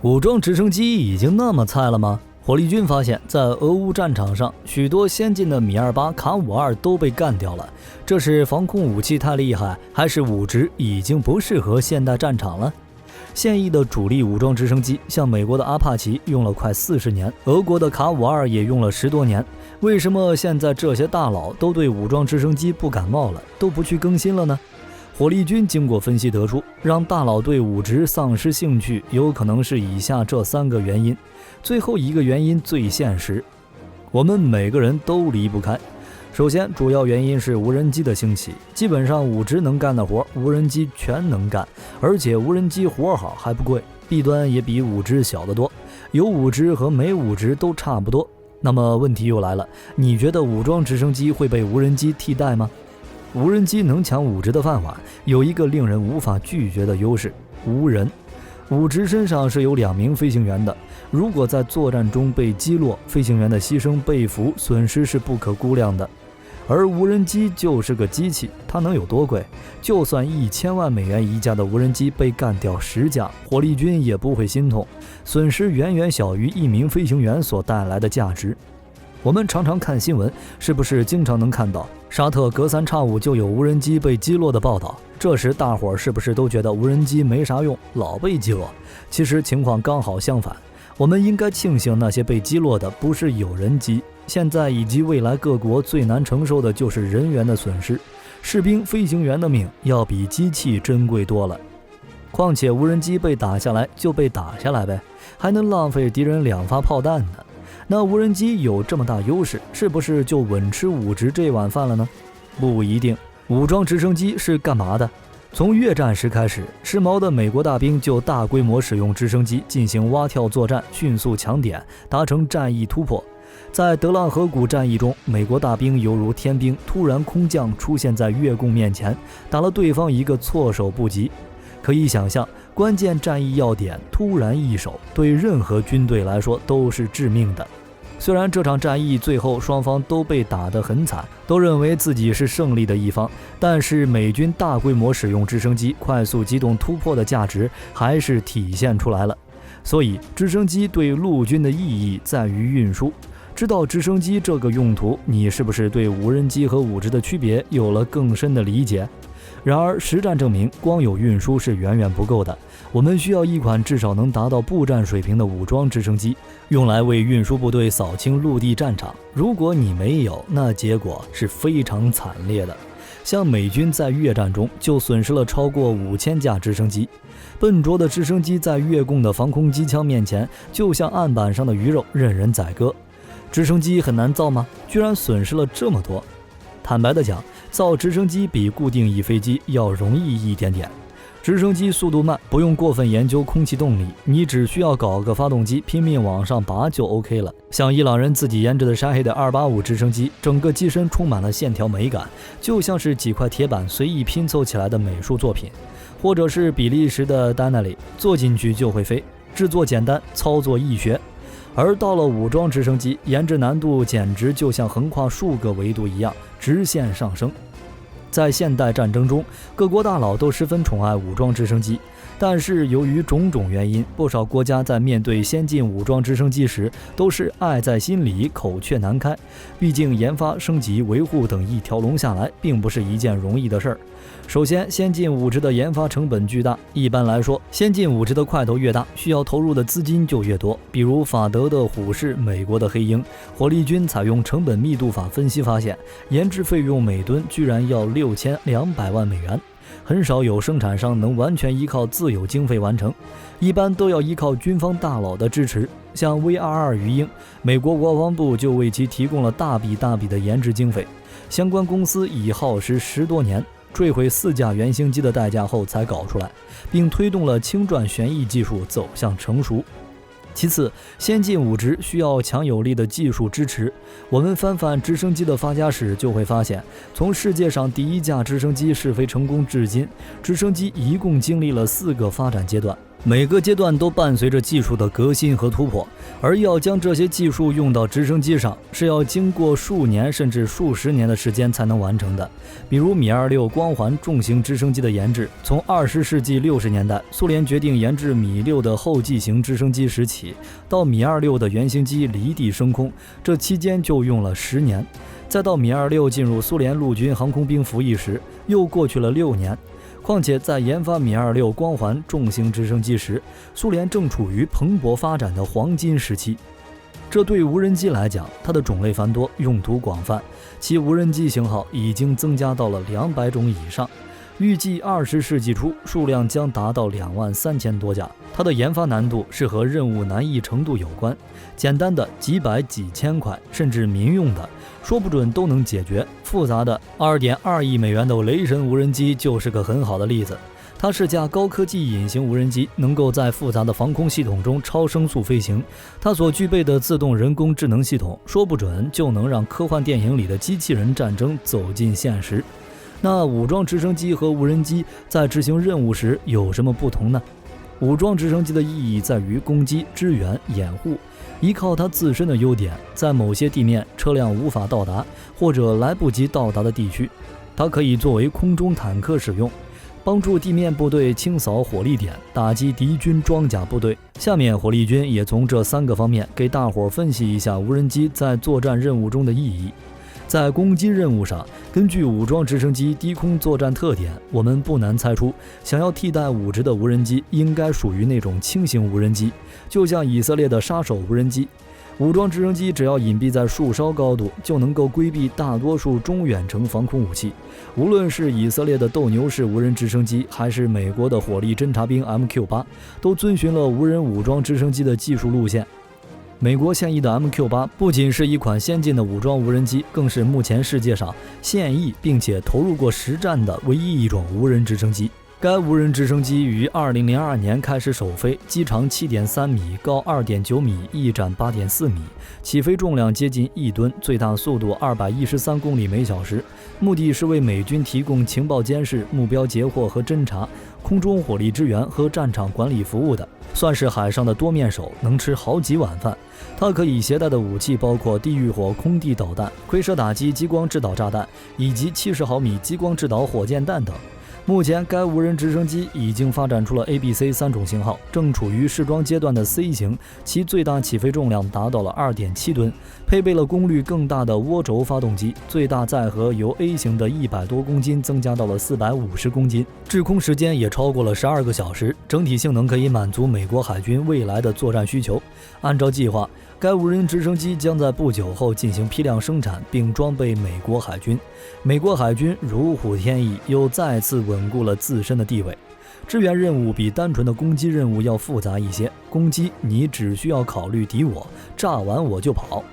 武装直升机已经那么菜了吗？火力军发现，在俄乌战场上，许多先进的米28、卡52都被干掉了。这是防空武器太厉害，还是武职已经不适合现代战场了？现役的主力武装直升机，像美国的阿帕奇用了快40年，俄国的卡52也用了10多年。为什么现在这些大佬都对武装直升机不感冒了，都不去更新了呢？火力军经过分析得出，让大佬对武职丧失兴趣，有可能是以下这3个原因。最后一个原因最现实，我们每个人都离不开。首先，主要原因是无人机的兴起，基本上武职能干的活，无人机全能干，而且无人机活好还不贵，弊端也比武职小得多，有武职和没武职都差不多。那么问题又来了，你觉得武装直升机会被无人机替代吗？无人机能抢武职的饭碗，有一个令人无法拒绝的优势：无人。武职身上是有2名飞行员的，如果在作战中被击落，飞行员的牺牲被俘损失是不可估量的。而无人机就是个机器，它能有多贵？就算1000万美元一架的无人机被干掉10架，火力军也不会心痛，损失远远小于1名飞行员所带来的价值。我们常常看新闻，是不是经常能看到沙特隔3差5就有无人机被击落的报道？这时大伙儿是不是都觉得无人机没啥用，老被击落？其实情况刚好相反，我们应该庆幸那些被击落的不是有人机。现在以及未来各国最难承受的就是人员的损失，士兵、飞行员的命要比机器珍贵多了。况且无人机被打下来就被打下来呗，还能浪费敌人2发炮弹呢。那无人机有这么大优势，是不是就稳吃武职这碗饭了呢？不一定。武装直升机是干嘛的？从越战时开始，时髦的美国大兵就大规模使用直升机进行蛙跳作战，迅速抢点，达成战役突破。在德浪河谷战役中，美国大兵犹如天兵，突然空降出现在越共面前，打了对方一个措手不及。可以想象，关键战役要点突然易手，对任何军队来说都是致命的。虽然这场战役最后双方都被打得很惨，都认为自己是胜利的一方，但是美军大规模使用直升机快速机动突破的价值还是体现出来了。所以直升机对陆军的意义在于运输。知道直升机这个用途，你是不是对无人机和武职的区别有了更深的理解？然而实战证明，光有运输是远远不够的，我们需要一款至少能达到步战水平的武装直升机，用来为运输部队扫清陆地战场。如果你没有，那结果是非常惨烈的。像美军在越战中就损失了超过5000架直升机，笨拙的直升机在越共的防空机枪面前，就像案板上的鱼肉，任人宰割。直升机很难造吗？居然损失了这么多。坦白的讲，造直升机比固定翼飞机要容易一点点。直升机速度慢，不用过分研究空气动力，你只需要搞个发动机拼命往上拔就 OK 了。像伊朗人自己研制的沙黑的285直升机，整个机身充满了线条美感，就像是几块铁板随意拼凑起来的美术作品。或者是比利时的丹奈里，坐进去就会飞，制作简单，操作易学。而到了武装直升机，研制难度简直就像横跨数个维度一样，直线上升。在现代战争中，各国大佬都十分宠爱武装直升机，但是由于种种原因，不少国家在面对先进武装直升机时都是爱在心里，口却难开。毕竟研发、升级、维护等一条龙下来，并不是一件容易的事儿。首先，先进武职的研发成本巨大，一般来说，先进武职的块头越大，需要投入的资金就越多。比如法德的虎式，美国的黑鹰。火力军采用成本密度法分析发现，研制费用每吨居然要6200万美元。很少有生产商能完全依靠自有经费完成，一般都要依靠军方大佬的支持。像 V22 鱼鹰，美国国防部就为其提供了大笔的研制经费，相关公司已耗时10多年，坠毁4架原型机的代价后才搞出来，并推动了轻转旋翼技术走向成熟。其次，先进武职需要强有力的技术支持。我们翻翻直升机的发家史，就会发现，从世界上第1架直升机试飞成功至今，直升机一共经历了4个发展阶段。每个阶段都伴随着技术的革新和突破，而要将这些技术用到直升机上，是要经过数年甚至数十年的时间才能完成的。比如米26光环重型直升机的研制，从20世纪60年代苏联决定研制米6的后继型直升机时起，到米26的原型机离地升空，这期间就用了10年。再到米26进入苏联陆军航空兵服役时，又过去了6年。况且在研发米26光环重型直升机时，苏联正处于蓬勃发展的黄金时期。这对无人机来讲，它的种类繁多，用途广泛，其无人机型号已经增加到了200种以上，预计20世纪初数量将达到23000多架。它的研发难度是和任务难易程度有关，简单的几百几千块，甚至民用的说不准都能解决，复杂的2.2亿美元的雷神无人机就是个很好的例子。它是架高科技隐形无人机，能够在复杂的防空系统中超声速飞行。它所具备的自动人工智能系统，说不准就能让科幻电影里的机器人战争走进现实。那武装直升机和无人机在执行任务时有什么不同呢？武装直升机的意义在于攻击、支援、掩护，依靠它自身的优点，在某些地面车辆无法到达或者来不及到达的地区，它可以作为空中坦克使用，帮助地面部队清扫火力点，打击敌军装甲部队。下面火力军也从这3个方面给大伙分析一下无人机在作战任务中的意义。在攻击任务上，根据武装直升机低空作战特点，我们不难猜出，想要替代5直的无人机应该属于那种轻型无人机，就像以色列的杀手无人机。武装直升机只要隐蔽在树梢高度，就能够规避大多数中远程防空武器。无论是以色列的斗牛式无人直升机，还是美国的火力侦察兵 MQ-8， 都遵循了无人武装直升机的技术路线。美国现役的 MQ-8 不仅是一款先进的武装无人机，更是目前世界上现役并且投入过实战的唯一一种无人直升机。该无人直升机于2002年开始首飞，机长7.3米，高2.9米，翼展8.4米，起飞重量接近1吨，最大速度213公里每小时。目的是为美军提供情报监视、目标截获和侦察、空中火力支援和战场管理服务的，算是海上的多面手，能吃好几碗饭。它可以携带的武器包括地狱火空地导弹、蝰蛇打击激光制导炸弹以及70毫米激光制导火箭弹等。目前该无人直升机已经发展出了 A、B、C 3种型号，正处于试装阶段的 C 型，其最大起飞重量达到了2.7吨，配备了功率更大的涡轴发动机，最大载荷由 A 型的100多公斤增加到了450公斤，滞空时间也超过了12个小时，整体性能可以满足美国海军未来的作战需求。按照计划，该无人直升机将在不久后进行批量生产，并装备美国海军。美国海军如虎添翼，又再次稳固了自身的地位。支援任务比单纯的攻击任务要复杂一些，攻击你只需要考虑敌我，炸完我就跑。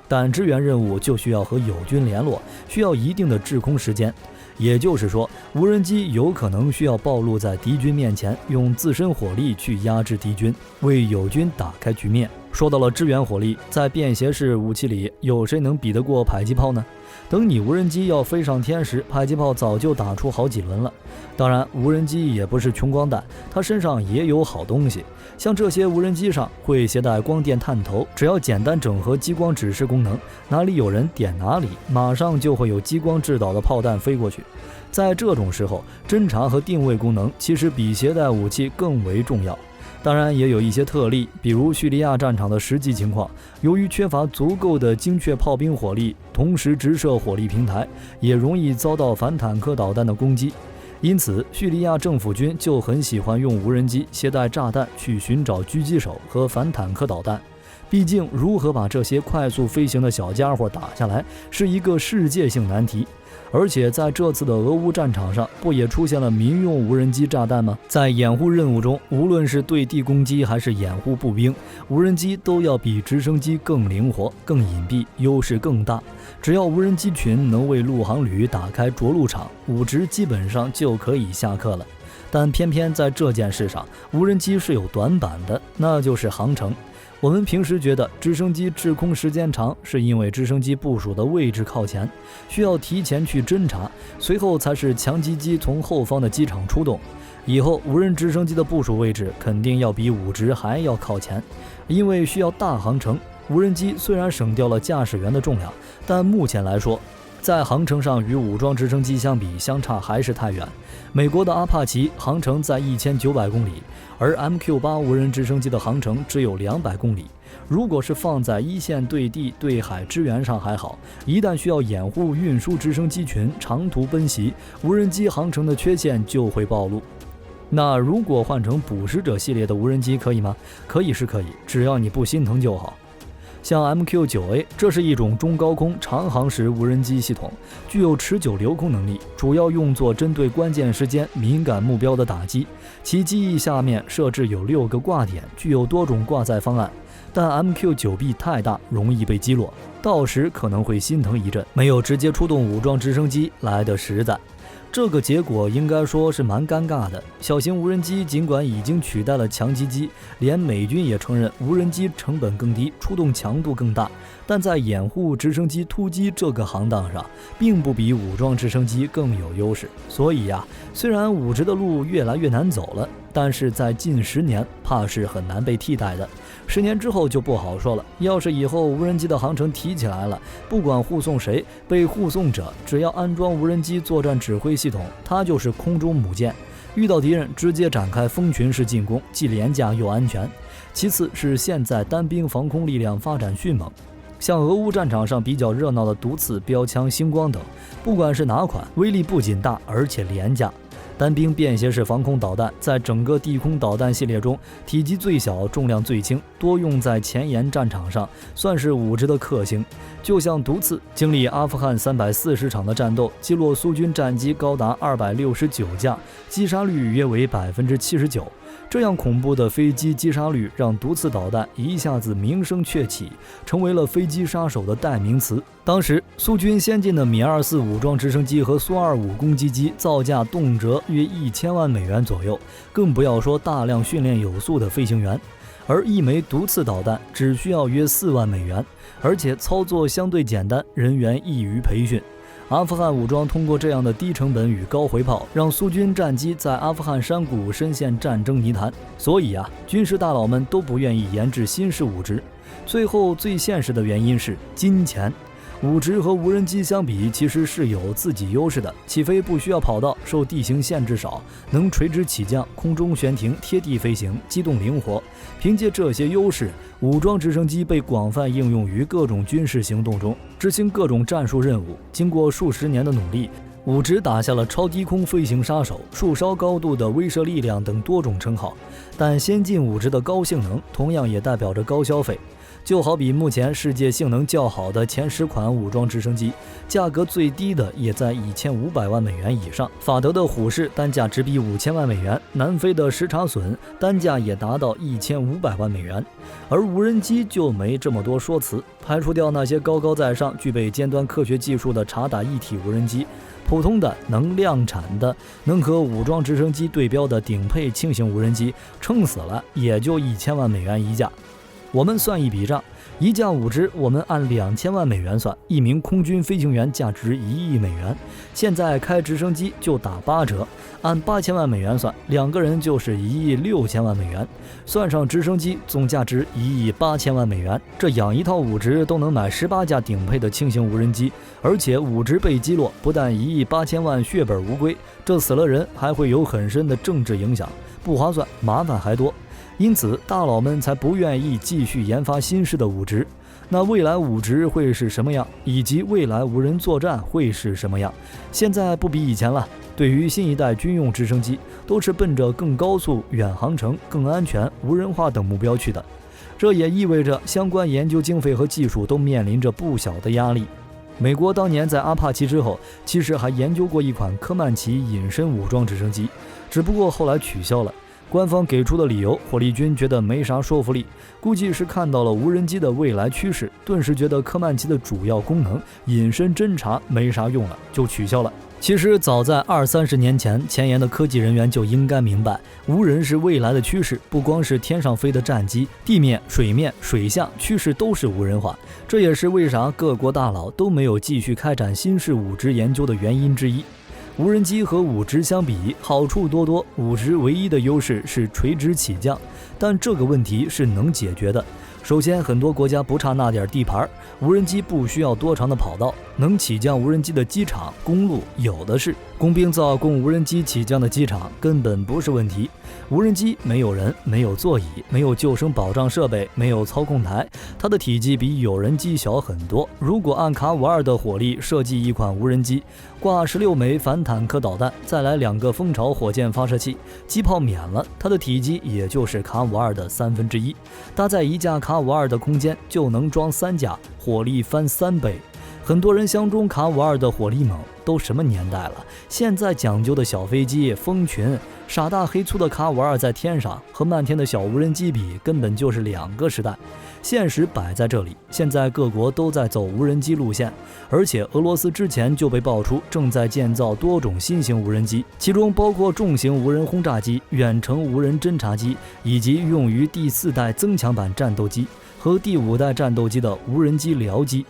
但支援任务就需要和友军联络，需要一定的滞空时间。也就是说，无人机有可能需要暴露在敌军面前，用自身火力去压制敌军，为友军打开局面。说到了支援火力，在便携式武器里，有谁能比得过迫击炮呢？等你无人机要飞上天时，迫击炮早就打出好几轮了。当然，无人机也不是穷光蛋，它身上也有好东西。像这些无人机上会携带光电探头，只要简单整合激光指示功能，哪里有人点哪里，马上就会有激光制导的炮弹飞过去。在这种时候，侦察和定位功能其实比携带武器更为重要。当然也有一些特例，比如叙利亚战场的实际情况，由于缺乏足够的精确炮兵火力，同时直射火力平台，也容易遭到反坦克导弹的攻击。因此，叙利亚政府军就很喜欢用无人机携带炸弹去寻找狙击手和反坦克导弹。毕竟，如何把这些快速飞行的小家伙打下来，是一个世界性难题。而且在这次的俄乌战场上，不也出现了民用无人机炸弹吗？在掩护任务中，无论是对地攻击还是掩护步兵，无人机都要比直升机更灵活、更隐蔽，优势更大。只要无人机群能为陆航旅打开着陆场，5直基本上就可以下课了。但偏偏在这件事上，无人机是有短板的，那就是航程。我们平时觉得直升机滞空时间长，是因为直升机部署的位置靠前，需要提前去侦察，随后才是强击机从后方的机场出动。以后无人直升机的部署位置肯定要比武直还要靠前，因为需要大航程。无人机虽然省掉了驾驶员的重量，但目前来说，在航程上与武装直升机相比，相差还是太远。美国的阿帕奇航程在1900公里，而 MQ-8 无人直升机的航程只有200公里。如果是放在一线对地对海支援上还好，一旦需要掩护运输直升机群长途奔袭，无人机航程的缺陷就会暴露。那如果换成捕食者系列的无人机可以吗？可以是可以，只要你不心疼就好。像 MQ-9A， 这是一种中高空长航时无人机系统，具有持久留空能力，主要用作针对关键时间敏感目标的打击。其机翼下面设置有6个挂点，具有多种挂载方案。但 MQ-9B 太大，容易被击落，到时可能会心疼一阵，没有直接出动武装直升机来得实在。这个结果应该说是蛮尴尬的。小型无人机尽管已经取代了强击机，连美军也承认无人机成本更低，出动强度更大，但在掩护直升机突击这个行当上，并不比武装直升机更有优势。所以虽然武直的路越来越难走了，但是在近10年怕是很难被替代的。10年之后就不好说了。要是以后无人机的航程提起来了，不管护送谁，被护送者只要安装无人机作战指挥系统，它就是空中母舰，遇到敌人直接展开蜂群式进攻，既廉价又安全。其次是现在单兵防空力量发展迅猛，像俄乌战场上比较热闹的毒刺、标枪、星光等，不管是哪款，威力不仅大，而且廉价。单兵便携式防空导弹在整个地空导弹系列中体积最小，重量最轻，多用在前沿战场上，算是武直的克星。就像毒刺经历阿富汗340场的战斗，击落苏军战机高达269架，击杀率约为79%。这样恐怖的飞机击杀率让毒刺导弹一下子名声鹊起，成为了飞机杀手的代名词。当时苏军先进的米24武装直升机和苏25攻击机造价动辄约1000万美元左右，更不要说大量训练有素的飞行员。而一枚毒刺导弹只需要约4万美元，而且操作相对简单，人员易于培训。阿富汗武装通过这样的低成本与高回报，让苏军战机在阿富汗山谷深陷战争泥潭。所以军事大佬们都不愿意研制新式武直。最后最现实的原因是金钱。武直和无人机相比，其实是有自己优势的。起飞不需要跑道，受地形限制少，能垂直起降、空中悬停、贴地飞行，机动灵活。凭借这些优势，武装直升机被广泛应用于各种军事行动中，执行各种战术任务。经过数十年的努力，武直打下了超低空飞行杀手、树梢高度的威慑力量等多种称号。但先进武直的高性能，同样也代表着高消费。就好比目前世界性能较好的前10款武装直升机，价格最低的也在1500万美元以上。法德的虎式单价直逼5000万美元，南非的什察隼单价也达到1500万美元。而无人机就没这么多说辞，排除掉那些高高在上、具备尖端科学技术的察打一体无人机，普通的能量产的、能和武装直升机对标的顶配轻型无人机，撑死了也就1000万美元一架。我们算一笔账，一架武直我们按2000万美元算，一名空军飞行员价值1亿美元。现在开直升机就打8折，按8000万美元算，2个人就是1亿6千万美元。算上直升机，总价值1亿8千万美元。这养一套武直都能买18架顶配的轻型无人机，而且武直被击落，不但1亿8千万血本无归，这死了人还会有很深的政治影响，不划算，麻烦还多。因此大佬们才不愿意继续研发新式的武直。那未来武直会是什么样，以及未来无人作战会是什么样，现在不比以前了。对于新一代军用直升机，都是奔着更高速、远航程、更安全、无人化等目标去的。这也意味着相关研究经费和技术都面临着不小的压力。美国当年在阿帕奇之后，其实还研究过一款科曼奇隐身武装直升机，只不过后来取消了。官方给出的理由，火力军觉得没啥说服力，估计是看到了无人机的未来趋势，顿时觉得科曼奇的主要功能隐身侦察没啥用了，就取消了。其实早在20-30年前，前沿的科技人员就应该明白，无人是未来的趋势，不光是天上飞的战机，地面、水面、水下趋势都是无人化。这也是为啥各国大佬都没有继续开展新式武直研究的原因之一。无人机和武直相比，好处多多。武直唯一的优势是垂直起降，但这个问题是能解决的。首先，很多国家不差那点地盘，无人机不需要多长的跑道，能起降无人机的机场、公路有的是。工兵造供无人机起降的机场根本不是问题。无人机没有人，没有座椅，没有救生保障设备，没有操控台，它的体积比有人机小很多。如果按卡五二的火力设计一款无人机，挂16枚反坦克导弹，再来2个蜂巢火箭发射器，机炮免了，它的体积也就是卡五二的1/3。搭载一架卡五二的空间就能装3架，火力翻3倍。很多人相中卡五二的火力猛，都什么年代了？现在讲究的小飞机、蜂群，傻大黑粗的卡五二在天上和漫天的小无人机比，根本就是2个时代。现实摆在这里，现在各国都在走无人机路线，而且俄罗斯之前就被爆出正在建造多种新型无人机，其中包括重型无人轰炸机、远程无人侦察机，以及用于第4代增强版战斗机和第5代战斗机的无人机僚机。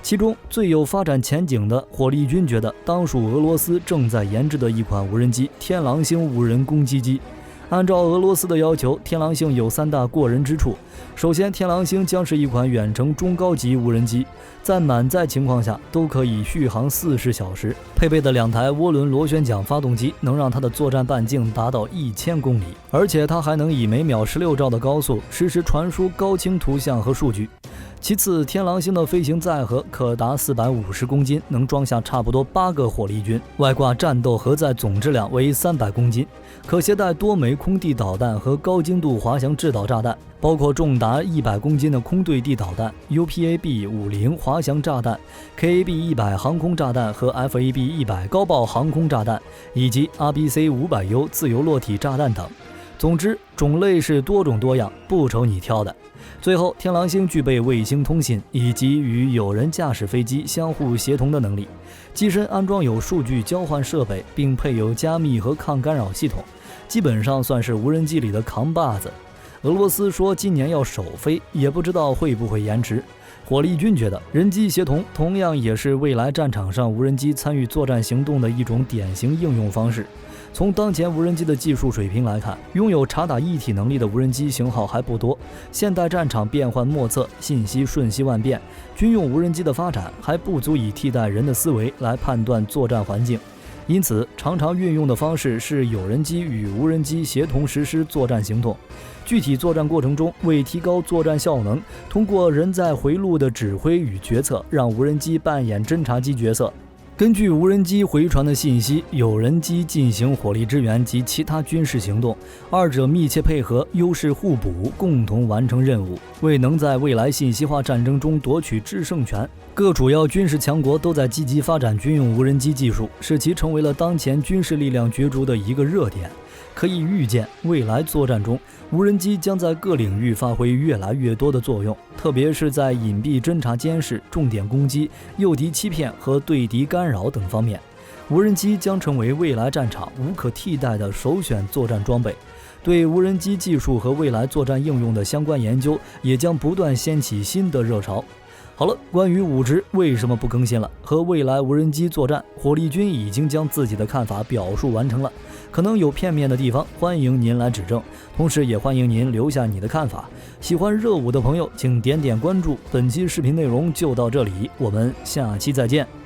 其中最有发展前景的，火力军觉得当属俄罗斯正在研制的一款无人机天狼星无人攻击机。按照俄罗斯的要求，天狼星有3大过人之处。首先，天狼星将是一款远程中高级无人机，在满载情况下都可以续航40小时，配备的2台涡轮螺旋桨发动机能让它的作战半径达到1000公里，而且它还能以每秒16兆的高速实时传输高清图像和数据。其次，天狼星的飞行载荷可达450公斤，能装下差不多8个火力军，外挂战斗核载总质量为300公斤，可携带多枚空地导弹和高精度滑翔制导炸弹，包括重达100公斤的空对地导弹、UPAB-50 滑翔炸弹、KAB-100 航空炸弹和 FAB-100 高爆航空炸弹，以及 RBC-500U 自由落体炸弹等。总之，种类是多种多样，不愁你挑的。最后，天狼星具备卫星通信以及与有人驾驶飞机相互协同的能力，机身安装有数据交换设备，并配有加密和抗干扰系统，基本上算是无人机里的扛把子。俄罗斯说今年要首飞，也不知道会不会延迟。火力军觉得人机协同同样也是未来战场上无人机参与作战行动的一种典型应用方式。从当前无人机的技术水平来看，拥有察打一体能力的无人机型号还不多。现代战场变幻莫测，信息瞬息万变，军用无人机的发展还不足以替代人的思维来判断作战环境。因此，常常运用的方式是有人机与无人机协同实施作战行动。具体作战过程中，为提高作战效能，通过人在回路的指挥与决策，让无人机扮演侦察机角色。根据无人机回传的信息，有人机进行火力支援及其他军事行动，二者密切配合，优势互补，共同完成任务，为能在未来信息化战争中夺取制胜权。各主要军事强国都在积极发展军用无人机技术，使其成为了当前军事力量角逐的一个热点。可以预见，未来作战中，无人机将在各领域发挥越来越多的作用，特别是在隐蔽侦察监视、重点攻击、诱敌欺骗和对敌干扰等方面，无人机将成为未来战场无可替代的首选作战装备。对无人机技术和未来作战应用的相关研究也将不断掀起新的热潮。好了，关于武直为什么不更新了和未来无人机作战，火力军已经将自己的看法表述完成了，可能有片面的地方，欢迎您来指正，同时也欢迎您留下你的看法。喜欢热舞的朋友请点点关注，本期视频内容就到这里，我们下期再见。